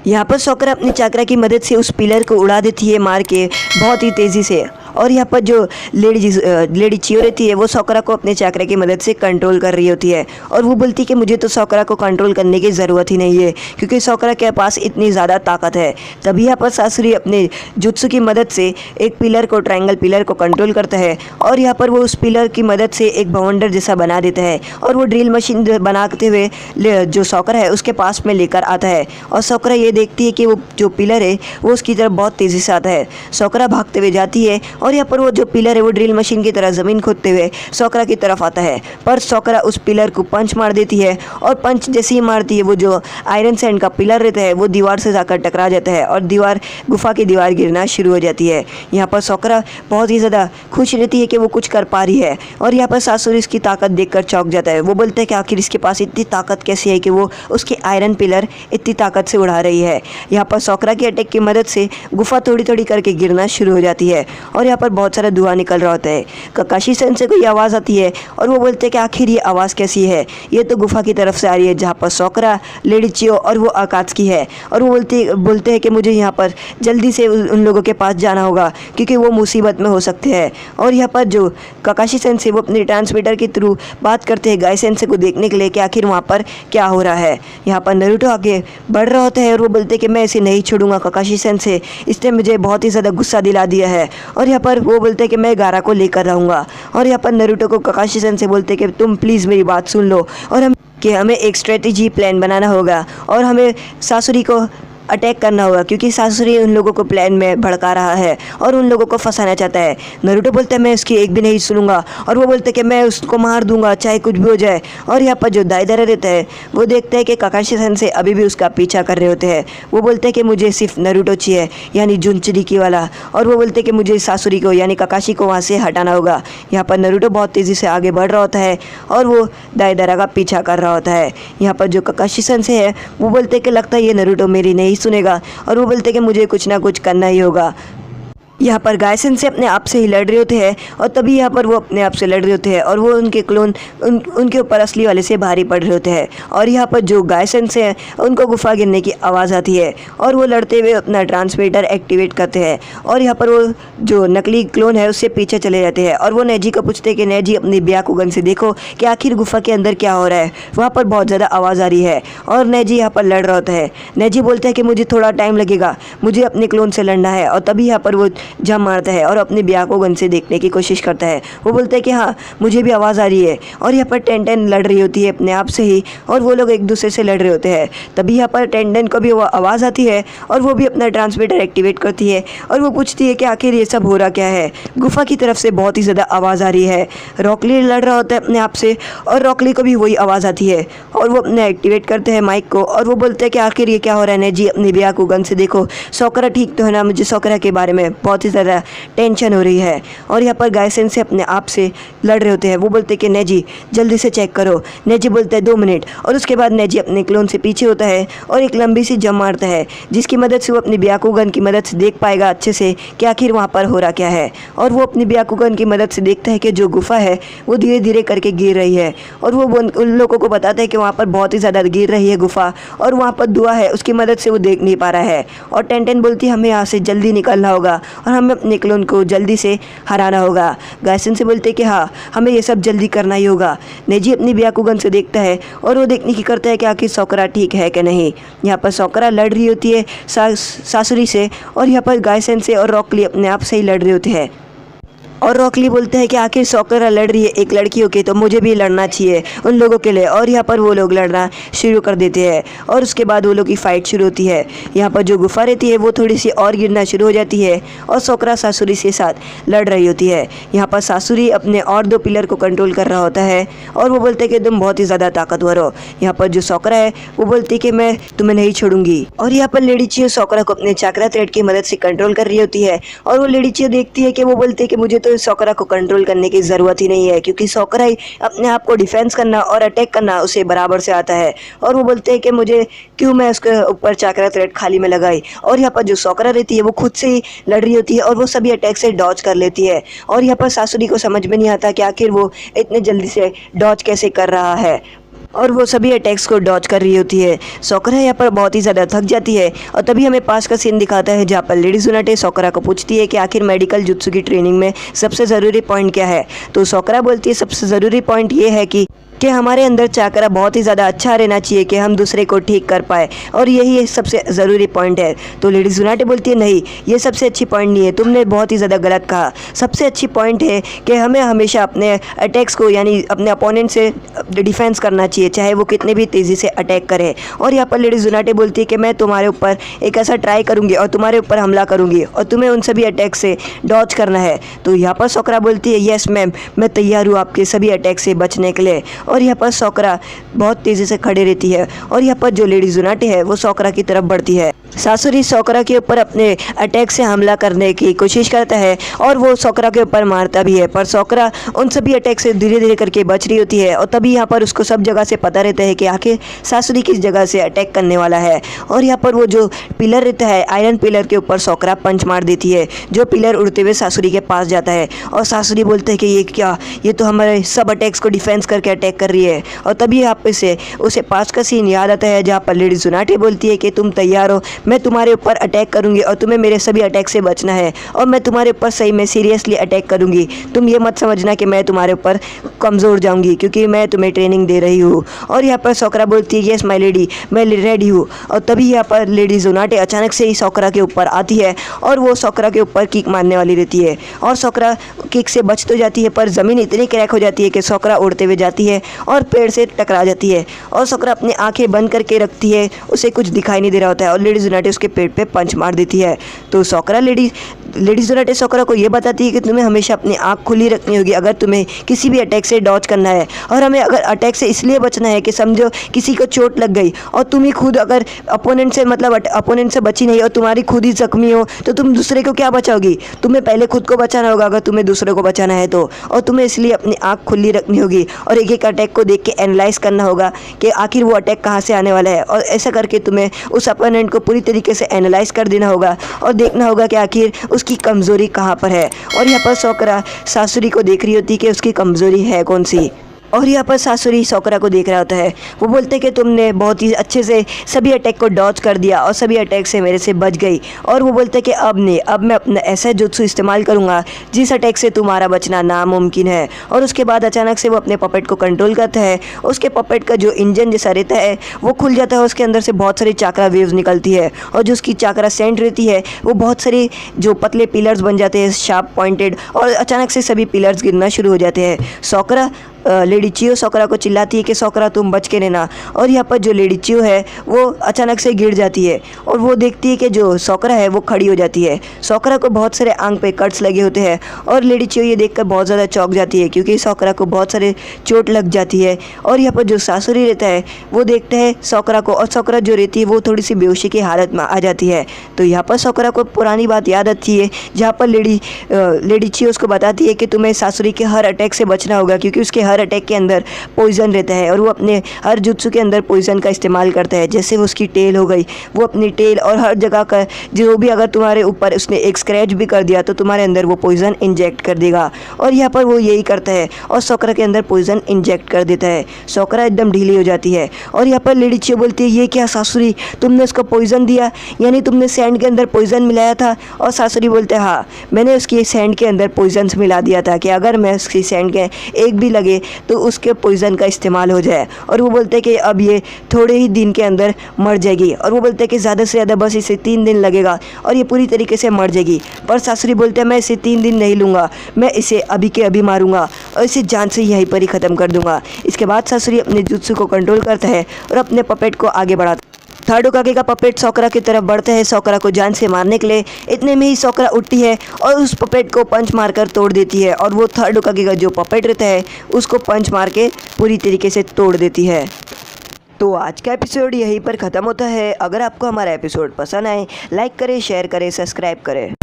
यहाँ पर सोकरा अपनी चाकरा की मदद से उस पिलर को उड़ा देती है मार के बहुत ही तेज़ी से। और यहाँ पर जो लेडी चियो रहती है वो सोकरा को अपने चाकरा की मदद से कंट्रोल कर रही होती है। और वो बोलती है कि मुझे तो सोकरा को कंट्रोल करने की ज़रूरत ही नहीं है क्योंकि सोकरा के पास इतनी ज़्यादा ताकत है। तभी यहाँ पर सासुरी अपने जुत्सु की मदद से एक पिलर को, ट्रायंगल पिलर को कंट्रोल करता है। और यहाँ पर वो उस पिलर की मदद से एक भवंडर जैसा बना देता है और वो ड्रिल मशीन बनाते हुए जो सोकरा है उसके पास में लेकर आता है। और सोकरा ये देखती है कि वो जो पिलर है वो उसकी तरफ बहुत तेज़ी से आता है। सोकरा भागते हुए जाती है और यहाँ पर वो जो पिलर है वो ड्रिल मशीन की तरह ज़मीन खोदते हुए सोकरा की तरफ आता है। पर सोकरा उस पिलर को पंच मार देती है और पंच जैसे ही मारती है वो जो आयरन सैंड का पिलर रहता है वो दीवार से जाकर टकरा जाता है और गुफा की दीवार गिरना शुरू हो जाती है। यहाँ पर सोकरा बहुत ही ज़्यादा खुश रहती है कि वो कुछ कर पा रही है। और यहाँ पर सासुरी इसकी ताकत देखकर चौंक जाता है। वो बोलते हैं कि आखिर इसके पास इतनी ताकत कैसी है कि वो उसके आयरन पिलर इतनी ताकत से उड़ा रही है। यहाँ पर सोकरा की अटैक की मदद से गुफा थोड़ी थोड़ी करके गिरना शुरू हो जाती है और यहाँ पर बहुत सारा धुआं निकल रहा होता है। ककाशी सन से कोई आवाज़ आती है और वो बोलते हैं कि आखिर ये आवाज़ कैसी है, ये तो गुफा की तरफ से आ रही है जहाँ पर सोकरा, लेडी चियो और वो अकात्सुकी है। और वो बोलते हैं कि मुझे यहाँ पर जल्दी से उन लोगों के पास जाना होगा क्योंकि वो मुसीबत में हो सकते हैं। और यहाँ पर जो ककाशी सन से वो अपने ट्रांसमीटर के थ्रू बात करते हैं गाय सेंसे को देखने के लिए कि आखिर वहाँ पर क्या हो रहा है। यहाँ पर नारुतो आगे बढ़ रहा होता है और वो बोलते हैं कि मैं इसे नहीं छोड़ूंगा ककाशी सन से, इसने मुझे बहुत ही ज़्यादा गुस्सा दिला दिया है। और यहाँ पर वो बोलते हैं कि मैं गारा को लेकर रहूँगा। और यहाँ पर नारुतो को ककाशी सन से बोलते हैं कि तुम प्लीज़ मेरी बात सुन लो और हमें एक स्ट्रेटेजी प्लान बनाना होगा और हमें सासुरी को अटैक करना होगा क्योंकि सासुरी उन लोगों को प्लान में भड़का रहा है और उन लोगों को फंसाना चाहता है। नारुतो बोलता है मैं उसकी एक भी नहीं सुनूंगा और वो बोलते हैं कि मैं उसको मार दूंगा चाहे कुछ भी हो जाए। और यहाँ पर जो दाइदारा रहता है वो देखता है कि ककाशी सन से अभी भी उसका पीछा कर रहे होते हैं। वो बोलते हैं कि मुझे सिर्फ नारुतो चाहिए यानी जुनचुरिकी वाला। और वो बोलते हैं कि मुझे सासुरी को यानी ककाशी को वहाँ से हटाना होगा। यहाँ पर नारुतो बहुत तेज़ी से आगे बढ़ रहा होता है और वो दाइदारा का पीछा कर रहा होता है। यहाँ पर जो ककाशी सन से है वो बोलते हैं कि लगता है ये नारुतो मेरी नहीं सुनेगा और वो बोलते हैं कि मुझे कुछ ना कुछ करना ही होगा। यहाँ पर गायसन से अपने आप से ही लड़ रहे होते हैं और तभी यहाँ पर वो अपने आप से लड़ रहे होते हैं और वो उनके क्लोन उनके ऊपर असली वाले से भारी पड़ रहे होते हैं। और यहाँ पर जो गायसन से हैं उनको गुफा गिरने की आवाज़ आती है और वो लड़ते हुए अपना ट्रांसमीटर एक्टिवेट करते हैं। और यहाँ पर वो जो नकली क्लोन है उससे पीछे चले जाते हैं और वो नेजी को पूछते हैं कि नेजी अपनी ब्याकुगन से देखो कि आखिर गुफा के अंदर क्या हो रहा है। वहाँ पर बहुत ज़्यादा आवाज़ आ रही है और नेजी यहाँ पर लड़ रहा होता है। नेजी बोलते हैं कि मुझे थोड़ा टाइम लगेगा, मुझे अपने क्लोन से लड़ना है। और तभी यहाँ पर वो जंप मारता है और अपने ब्याकुगन से देखने की कोशिश करता है। वो बोलता है कि हाँ मुझे भी आवाज़ आ रही है। और यहाँ पर टेंटेन लड़ रही होती है अपने आप से ही और वो लोग एक दूसरे से लड़ रहे होते हैं। तभी यहाँ पर टेंटेन को भी वो आवाज़ आती है और वो भी अपना ट्रांसमीटर एक्टिवेट करती है और वो पूछती है कि आखिर ये सब हो रहा क्या है। गुफा की तरफ से बहुत ही ज़्यादा आवाज़ आ रही है। रॉकली लड़ रहा होता है अपने आप से और रॉकली को भी वही आवाज़ आती है और वो अपने एक्टिवेट करते हैं माइक को और वो बोलते हैं कि आखिर ये क्या हो रहा है। नेजी अपनी ब्याकुगन से देखो सोकरा ठीक तो है ना, मुझे सोकरा के बारे में बहुत ही ज़्यादा टेंशन हो रही है। और यहाँ पर गायसन से अपने आप से लड़ रहे होते हैं। वो बोलते हैं कि नेजी जल्दी से चेक करो। नेजी बोलता है 2 मिनट और उसके बाद नेजी अपने क्लोन से पीछे होता है और एक लंबी सी जंप मारता है जिसकी मदद से वो अपनी ब्याकुगन की मदद से देख पाएगा अच्छे से कि आखिर वहाँ पर हो रहा क्या है। और वो अपनी ब्याकुगन की मदद से देखता है कि जो गुफा है वो धीरे धीरे करके गिर रही है और वो उन लोगों को बताता है कि वहाँ पर बहुत ही ज़्यादा गिर रही है गुफा और वहाँ पर धुआं है उसकी मदद से वो देख नहीं पा रहा है। और टेंटेन बोलती है हमें यहाँ से जल्दी निकलना होगा और हमें अपने क्लोन को जल्दी से हराना होगा। गायसन से बोलते हैं कि हाँ हमें ये सब जल्दी करना ही होगा। नेजी अपनी ब्याकुगन से देखता है और वो देखने की करता है कि आखिर सोकरा ठीक है कि नहीं। यहाँ पर सोकरा लड़ रही होती है सासुरी से और यहाँ पर गायसन से और रॉकली अपने आप से ही लड़ रहे होते हैं। और रॉकली बोलते हैं कि आखिर सोकरा लड़ रही है एक लड़की होके तो मुझे भी लड़ना चाहिए उन लोगों के लिए। और यहाँ पर वो लोग लड़ना शुरू कर देते हैं और उसके बाद वो लोग की फ़ाइट शुरू होती है। यहाँ पर जो गुफा रहती है वो थोड़ी सी और गिरना शुरू हो जाती है और सोकरा सासुरी के साथ लड़ रही होती है। यहाँ पर सासुरी अपने और 2 पिलर को कंट्रोल कर रहा होता है और वो बोलते हैं कि तुम बहुत ही ज़्यादा ताकतवर हो। यहाँ पर जो सोकरा है वो बोलती है कि मैं तुम्हें नहीं छोड़ूंगी। और यहाँ पर लेडी चियो सोकरा को अपने चाकरा थ्रेड की मदद से कंट्रोल कर रही होती है और वो लेडी चियो देखती है कि वो बोलती है कि मुझे तो सोकरा को कंट्रोल करने की ज़रूरत ही नहीं है क्योंकि सोकरा ही अपने आप को डिफेंस करना और अटैक करना उसे बराबर से आता है। और वो बोलते हैं कि मुझे क्यों मैं उसके ऊपर चाकरा थ्रेड खाली में लगाई। और यहाँ पर जो सोकरा रहती है वो खुद से ही लड़ रही होती है और वो सभी अटैक से डॉज कर लेती है। और यहाँ पर सासुरी को समझ में नहीं आता कि आखिर वो इतने जल्दी से डॉज कैसे कर रहा है। और वो सभी अटैक्स को डॉज कर रही होती है। सोकरा यहाँ पर बहुत ही ज़्यादा थक जाती है और तभी हमें पास का सीन दिखाता है जहाँ पर लेडी जुनाटे सोकरा को पूछती है कि आखिर मेडिकल जुत्सु की ट्रेनिंग में सबसे ज़रूरी पॉइंट क्या है। तो सोकरा बोलती है सबसे ज़रूरी पॉइंट ये है कि हमारे अंदर चाकरा बहुत ही ज़्यादा अच्छा रहना चाहिए कि हम दूसरे को ठीक कर पाए, और यही सबसे ज़रूरी पॉइंट है। तो लेडी जुनाटे बोलती है नहीं, ये सबसे अच्छी पॉइंट नहीं है, तुमने बहुत ही ज़्यादा गलत कहा। सबसे अच्छी पॉइंट है कि हमें हमेशा अपने अटैक्स को यानी अपने अपोनेंट से डिफेंस करना चाहिए, चाहे वो कितने भी तेज़ी से अटैक करे। और यहाँ पर लेडी जुनाटे बोलती है कि मैं तुम्हारे ऊपर एक ऐसा ट्राई करूँगी और तुम्हारे ऊपर हमला करूँगी और तुम्हें उन सभी अटैक से डॉज करना है। तो यहाँ पर सोकरा बोलती है यस मैम, मैं तैयार हूँ आपके सभी अटैक से बचने के लिए। और यहाँ पर सोकरा बहुत तेज़ी से खड़े रहती है और यहाँ पर जो लेडी जुनाटे है वो सोकरा की तरफ बढ़ती है। सासुरी सोकरा के ऊपर अपने अटैक से हमला करने की कोशिश करता है और वो सोकरा के ऊपर मारता भी है, पर सोकरा उन सभी अटैक से धीरे धीरे करके बच रही होती है। और तभी यहाँ पर उसको सब जगह से पता रहता है कि आखिर सासुरी किस जगह से अटैक करने वाला है। और यहाँ पर वो जो पिलर रहता है आयरन पिलर के ऊपर सोकरा पंच मार देती है, जो पिलर उड़ते हुए सासुरी के पास जाता है। और सासुरी बोलते हैं कि ये क्या, ये तो हमारे सब अटैक्स को डिफेंस करके अटैक कर रही है। और तभी यहाँ पे से उसे पास का सीन याद आता है जहाँ पर लेडी जुनाटे बोलती है कि तुम तैयार हो, मैं तुम्हारे ऊपर अटैक करूंगी और तुम्हें मेरे सभी अटैक से बचना है, और मैं तुम्हारे ऊपर सही में सीरियसली अटैक करूंगी। तुम ये मत समझना कि मैं तुम्हारे ऊपर कमज़ोर जाऊंगी, क्योंकि मैं तुम्हें ट्रेनिंग दे रही हूँ। और यहाँ पर सोकरा बोलती है यस माय लेडी, मैं रेडी हूँ। और तभी यहाँ पर लेडी जुनाटे अचानक से ही सोकरा के ऊपर आती है और वो सोकरा के ऊपर किक मारने वाली रहती है। और सोकरा किक से बच तो जाती है, पर ज़मीन इतनी क्रैक हो जाती है कि सोकरा उड़ते हुए जाती है और पेड़ से टकरा जाती है। और सोकरा अपनी आंखें बंद करके रखती है, उसे कुछ दिखाई नहीं दे रहा होता है, और लेडी जुनाटे उसके पेट पे पंच मार देती है। तो सोकरा लेडी जुनाटे सोकरा को ये बताती है कि तुम्हें हमेशा अपनी आंख खुली रखनी होगी अगर तुम्हें किसी भी अटैक से डॉज करना है। और हमें अगर अटैक से इसलिए बचना है कि समझो किसी को चोट लग गई और तुम ही खुद अगर अपोनेंट से बची नहीं और तुम्हारी खुद ही जख्मी हो, तो तुम दूसरे को क्या बचाओगी। तुम्हें पहले खुद को बचाना होगा अगर तुम्हें दूसरे को बचाना है तो। और तुम्हें इसलिए अपनी आंख खुली रखनी होगी और एक एक अटैक को देख के एनालाइज करना होगा कि आखिर वो अटैक कहाँ से आने वाला है। और ऐसा करके तुम्हें उस अपोनेंट को पूरी तरीके से एनालाइज कर देना होगा और देखना होगा कि आखिर उसकी कमज़ोरी कहाँ पर है। और यहाँ पर सोकरा सासुरी को देख रही होती है कि उसकी कमज़ोरी है कौन सी। और यहाँ पर सासुरी सोकरा को देख रहा होता है। वो बोलते हैं कि तुमने बहुत ही अच्छे से सभी अटैक को डॉज कर दिया और सभी अटैक से मेरे से बच गई। और वो बोलते हैं कि अब नहीं, अब मैं अपना ऐसा जुत्सु इस्तेमाल करूँगा जिस अटैक से तुम्हारा बचना नामुमकिन है। और उसके बाद अचानक से वो अपने पपेट को कंट्रोल करता है। उसके पपेट का जो इंजन जैसा रहता है वो खुल जाता है, उसके अंदर से बहुत सारी चाकरा वेव्स निकलती है और जो उसकी चाकरा सेंट रहती है वो बहुत सारी जो पतले पिलर्स बन जाते हैं शार्प पॉइंटेड, और अचानक से सभी पिलर्स गिरना शुरू हो जाते हैं। सोकरा लेडी चियो सोकरा को चिल्लाती है कि सोकरा तुम बच के रहना। और यहाँ पर जो लेडी चियो है वो अचानक से गिर जाती है और वो देखती है कि जो सोकरा है वो खड़ी हो जाती है। सोकरा को बहुत सारे आंख पे कट्स लगे होते हैं और लेडी चियो ये देखकर बहुत ज़्यादा चौंक जाती है, क्योंकि सोकरा को बहुत सारे चोट लग जाती है। और यहाँ पर जो सासुरी रहता है वो देखता है सोकरा को, और सोकरा जो रहती है वो थोड़ी सी बेहोशी की हालत में आ जाती है। तो यहाँ पर सोकरा को पुरानी बात याद आती है जहाँ पर लेडी चियो उसको बताती है कि तुम्हें सासुरी के हर अटैक से बचना होगा, क्योंकि उसके हर अटैक के अंदर पॉइजन रहता है और वो अपने हर जुत्सु के अंदर पॉइजन का इस्तेमाल करता है। जैसे वो उसकी टेल हो गई, वो अपनी टेल और हर जगह का जो भी अगर तुम्हारे ऊपर उसने एक स्क्रैच भी कर दिया तो तुम्हारे अंदर वो पॉइजन इंजेक्ट कर देगा। और यहाँ पर वो यही करता है और सोकरा के अंदर पॉइजन इंजेक्ट कर देता है। सोकरा एकदम ढीली हो जाती है। और यहाँ पर लेडी चियो बोलती है ये क्या सासुरी, तुमने उसको पॉइजन दिया, यानी तुमने सैंड के अंदर पॉइजन मिलाया था। और सासुरी बोलते हैं हाँ, मैंने उसकी सैंड के अंदर पॉइजन मिला दिया था कि अगर मैं उसकी सैंड के एक भी लगे तो उसके पॉइजन का इस्तेमाल हो जाए। और वो बोलते हैं कि अब ये थोड़े ही दिन के अंदर मर जाएगी। और वो बोलते हैं कि ज़्यादा से ज़्यादा बस इसे 3 दिन लगेगा और ये पूरी तरीके से मर जाएगी। पर सासुरी बोलते हैं मैं इसे 3 दिन नहीं लूँगा, मैं इसे अभी के अभी मारूंगा और इसे जान से यहीं पर ही ख़त्म कर दूंगा। इसके बाद सासुरी अपने जुत्सु को कंट्रोल करता है और अपने पपेट को आगे बढ़ाता है। थर्ड होकागे का पपेट सोकरा की तरफ बढ़ता है सोकरा को जान से मारने के लिए। इतने में ही सोकरा उठती है और उस पपेट को पंच मारकर तोड़ देती है और वो थर्ड होकागे का जो पपेट रहता है उसको पंच मार के पूरी तरीके से तोड़ देती है। तो आज का एपिसोड यहीं पर ख़त्म होता है। अगर आपको हमारा एपिसोड पसंद आए लाइक करें, शेयर करें, सब्सक्राइब करें।